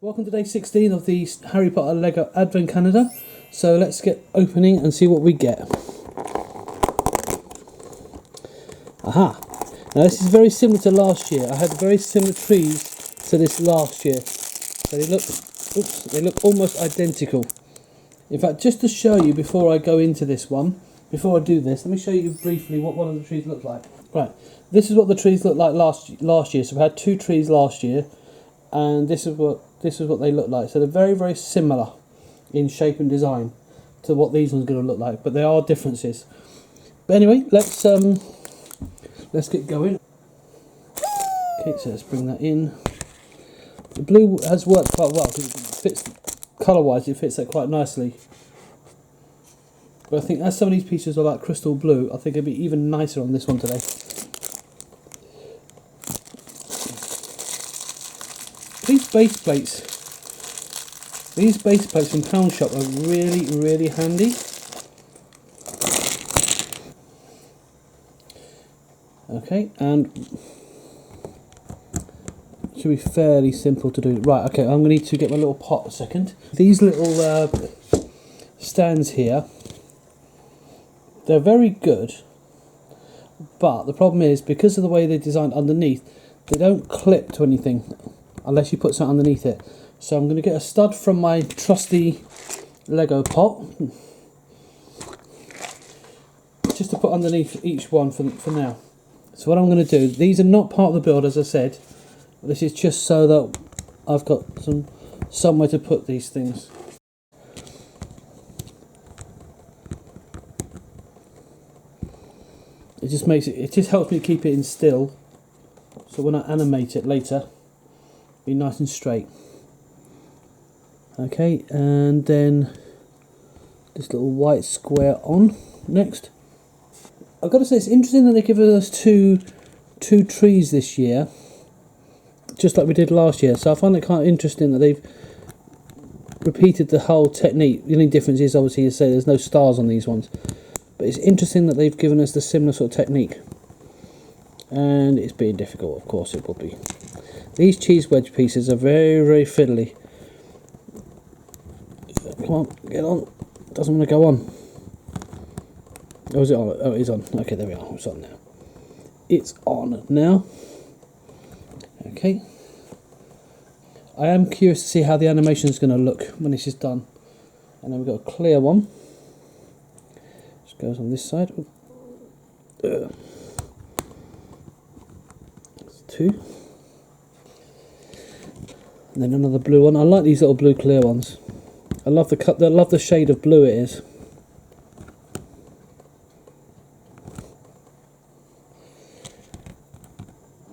Welcome to day 16 of the Harry Potter Lego Advent Calendar. So let's get opening and see what we get. Aha! Now this is very similar to last year. I had very similar trees to this last year. So they look almost identical. In fact, just to show you before I go into this one, before I do this, let me show you briefly what one of the trees looked like. Right, this is what the trees looked like last year. So we had two trees last year, and this is what they look like. So they're very, very similar in shape and design to what these ones are going to look like, but there are differences. But anyway, let's get going. Okay, so let's bring that in. The blue has worked quite well because it fits, colour-wise, it fits that quite nicely. But I think as some of these pieces are like crystal blue, I think it'd be even nicer on this one today. These base plates from Pound Shop are really, really handy. Okay, and it should be fairly simple to do. Right, okay, I'm going to need to get my little pot a second. These little stands here, they're very good, but the problem is, because of the way they're designed underneath, they don't clip to anything unless you put something underneath it. So I'm going to get a stud from my trusty Lego pot, just to put underneath each one for now. So what I'm going to do, these are not part of the build, as I said. This is just so that I've got somewhere to put these things. It just helps me keep it in still, so when I animate it later, be nice and straight. Okay, and then this little white square on next. I've got to say, it's interesting that they've given us two trees this year, just like we did last year. So I find it kind of interesting that they've repeated the whole technique. The only difference is, obviously, you say there's no stars on these ones. But it's interesting that they've given us the similar sort of technique. And it's being difficult, of course it will be. These cheese wedge pieces are very, very fiddly. Come on, get on. Doesn't want to go on. Oh, is it on? Oh, it is on. Okay, there we are. It's on now. It's on now. Okay. I am curious to see how the animation is going to look when this is done. And then we've got a clear one. Goes on this side. That's two. And then another blue one. I like these little blue clear ones. I love the cut. I love the shade of blue it is.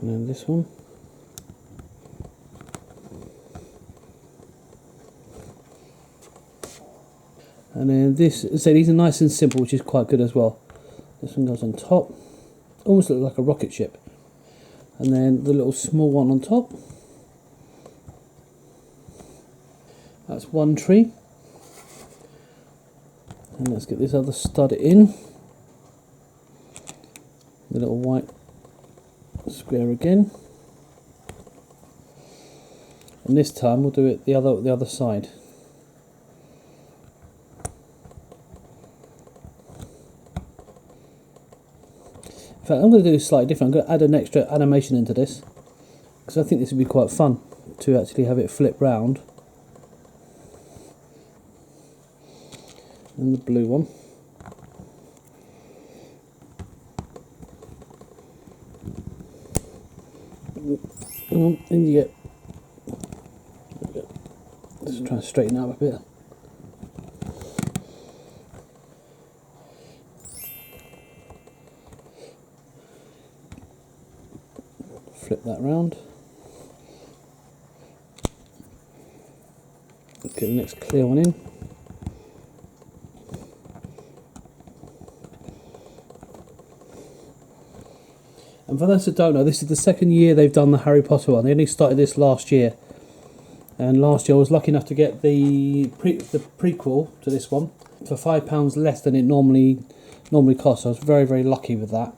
And then this one. And then this, so these are nice and simple, which is quite good as well. This one goes on top, almost looks like a rocket ship. And then the little small one on top. That's one tree. And let's get this other stud in. The little white square again. And this time we'll do it the other side. In fact, I'm going to do this slightly different. I'm going to add an extra animation into this, because I think this would be quite fun to actually have it flip round. And the blue one. And you get. Just try and straighten out a bit. Flip that round. Get the next clear one in. And for those that don't know, this is the second year they've done the Harry Potter one. They only started this last year. And last year I was lucky enough to get the prequel to this one for £5 less than it normally costs. So I was very, very lucky with that.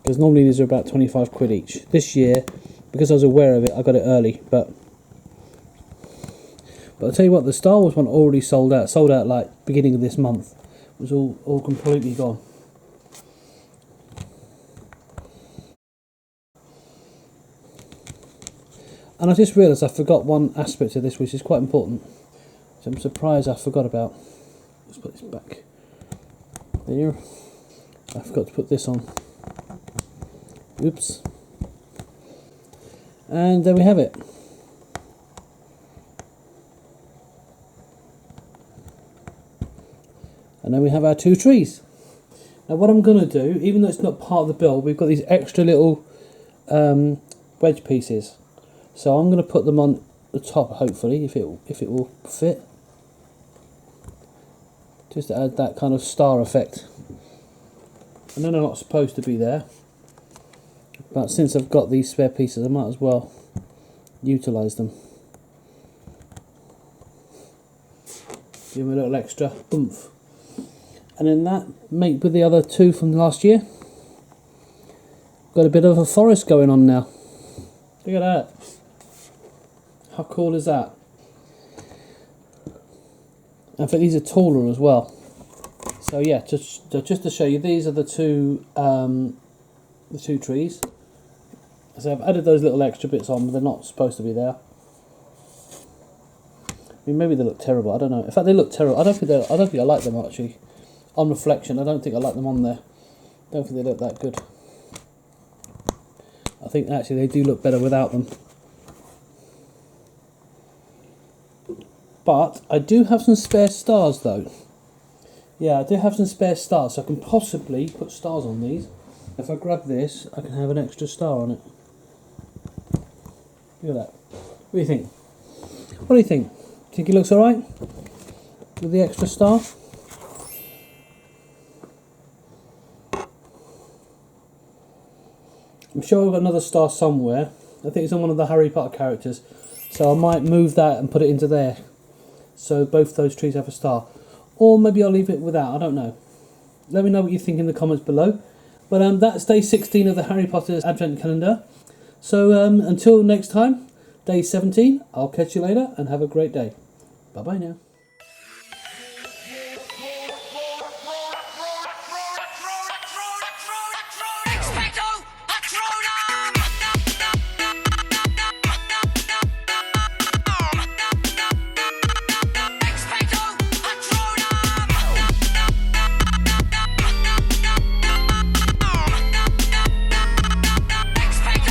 Because normally these are about 25 quid each. This year, because I was aware of it, I got it early, but But I'll tell you what, the Star Wars one already sold out. Sold out like beginning of this month. It was all completely gone. And I just realised I forgot one aspect of this which is quite important. So I'm surprised I forgot about. Let's put this back there. I forgot to put this on. Oops. And there we have it. And then we have our 2 trees. Now what I'm going to do, even though it's not part of the build, we've got these extra little wedge pieces. So I'm going to put them on the top, hopefully, if it will fit. Just to add that kind of star effect. I know they're not supposed to be there, but since I've got these spare pieces, I might as well utilise them. Give them a little extra oomph. And then that, mate, with the other 2 from last year, got a bit of a forest going on now. Look at that. How cool is that? And for these are taller as well. So yeah, just to show you, these are the two trees. So I've added those little extra bits on, but they're not supposed to be there. I mean, maybe they look terrible. I don't know. In fact, they look terrible. I don't think I like them actually. On reflection, I don't think I like them on there. I don't think they look that good. I think actually they do look better without them. But I do have some spare stars though. Yeah, I do have some spare stars, so I can possibly put stars on these. If I grab this, I can have an extra star on it. Look at that. What do you think? What do you think? Do you think it looks alright? With the extra star? I'm sure I've got another star somewhere. I think it's on one of the Harry Potter characters. So I might move that and put it into there. So both those trees have a star. Or maybe I'll leave it without, I don't know. Let me know what you think in the comments below. But that's day 16 of the Harry Potter Advent Calendar. So until next time, day 17, I'll catch you later and have a great day. Bye-bye now. Expecto Petronum! Expecto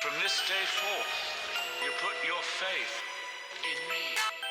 From this day forth, you put your faith in me.